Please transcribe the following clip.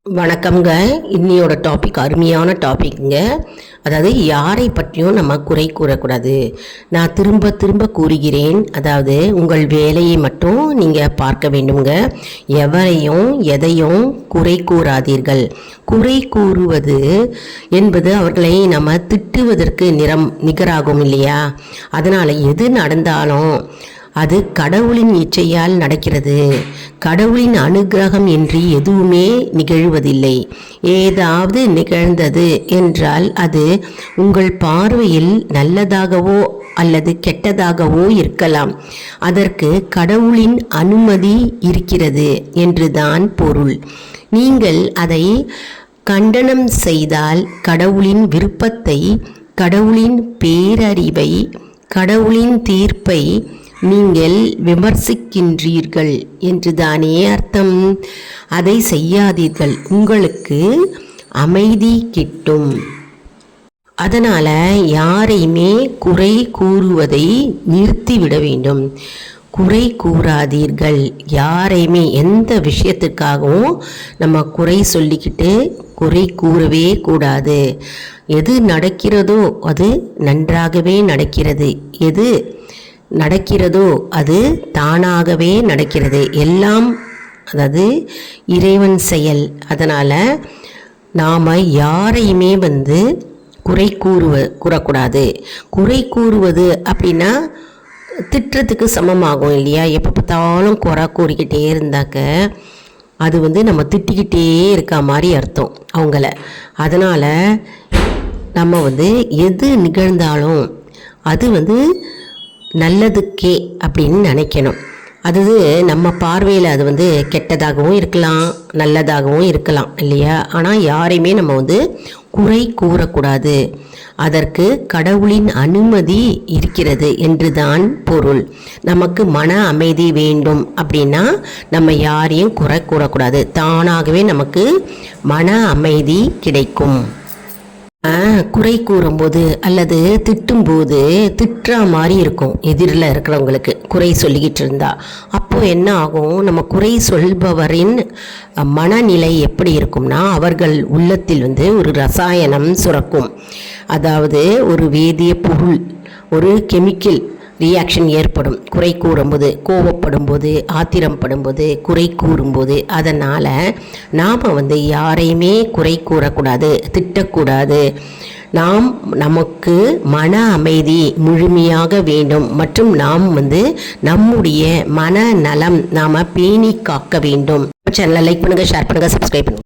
வணக்கம்ங்க. இன்னியோட டாபிக் அருமையான டாபிக்ங்க. அதாவது யாரை பற்றியும் நம்ம குறை கூறக்கூடாது. நான் திரும்ப திரும்ப கூறுகிறேன், அதாவது உங்கள் வேலையை மட்டும் நீங்கள் பார்க்க வேண்டுங்க. எவரையும் எதையும் குறை கூறாதீர்கள். குறை கூறுவது என்பது அவர்களை நம்ம திட்டுவதற்கு நிகராகும் இல்லையா? அதனால் எது நடந்தாலும் அது கடவுளின் இச்சையால் நடக்கிறது. கடவுளின் அனுகிரகம் இன்றி எதுவுமே நிகழ்வதில்லை. ஏதாவது நிகழ்ந்தது என்றால் அது உங்கள் பார்வையில் நல்லதாகவோ அல்லது கெட்டதாகவோ இருக்கலாம். அதற்கு கடவுளின் அனுமதி இருக்கிறது என்றுதான் பொருள். நீங்கள் அதை கண்டனம் செய்தால் கடவுளின் விருப்பத்தை, கடவுளின் பேரறிவை, கடவுளின் தீர்ப்பை நீங்கள் விமர்சிக்கின்றீர்கள் என்றுதானே அர்த்தம். அதை செய்யாதீர்கள், உங்களுக்கு அமைதி கிட்டும். அதனால் யாரையுமே குறை கூறுவதை நிறுத்திவிட வேண்டும். குறை கூறாதீர்கள். யாரையுமே எந்த விஷயத்துக்காகவும் நம்ம குறை சொல்லிக்கிட்டு குறை கூறவே கூடாது. எது நடக்கிறதோ அது நன்றாகவே நடக்கிறது. எது நடக்கிறதோ அது தானாகவே நடக்கிறது. எல்லாம் அதாவது இறைவன் செயல். அதனால் நாம் யாரையுமே குறை கூறக்கூடாது. குறை கூறுவது அப்படின்னா திட்டுறதுக்கு சமமாகும் இல்லையா? எப்போ பார்த்தாலும் குறை கூறிக்கிட்டே இருந்தாக்க அது நம்ம திட்டிக்கிட்டே இருக்க மாதிரி அர்த்தம் அவங்கள. அதனால் நம்ம எது நிகழ்ந்தாலும் அது நல்லதுக்கே அப்படின்னு நினைக்கணும். அது நம்ம பார்வையில் அது கெட்டதாகவும் இருக்கலாம், நல்லதாகவும் இருக்கலாம் இல்லையா? ஆனால் யாரையுமே நம்ம குறை கூறக்கூடாது. அதற்கு கடவுளின் அனுமதி இருக்கிறது என்றுதான் பொருள். நமக்கு மன அமைதி வேண்டும் அப்படின்னா நம்ம யாரையும் குறை கூறக்கூடாது. தானாகவே நமக்கு மன அமைதி கிடைக்கும். குறை கூறும்போது அல்லது திட்டும்போது திட்டுற மாதிரி இருக்கும் எதிரில் இருக்கிறவங்களுக்கு குறை சொல்லிக்கிட்டு இருந்தா. அப்போது என்ன ஆகும்? நம்ம குறை சொல்பவரின் மனநிலை எப்படி இருக்கும்னா, அவர்கள் உள்ளத்தில் ஒரு ரசாயனம் சுரக்கும். அதாவது ஒரு வேதிய பொருள், ஒரு கெமிக்கல் ரியாக்ஷன் ஏற்படும் குறை கூறும்போது. கோபப்படும் போது, ஆத்திரப்படும் போது, குறை கூறும்போது. அதனால் நாம் யாரையுமே குறை கூறக்கூடாது, திட்டக்கூடாது. நமக்கு மன அமைதி முழுமையாக வேண்டும் மற்றும் நாம் நம்முடைய மன நலம் நாம் பேணி காக்க வேண்டும். சேனலை லைக் பண்ணுங்கள், ஷேர் பண்ணுங்கள், சப்ஸ்கிரைப் பண்ணுங்கள்.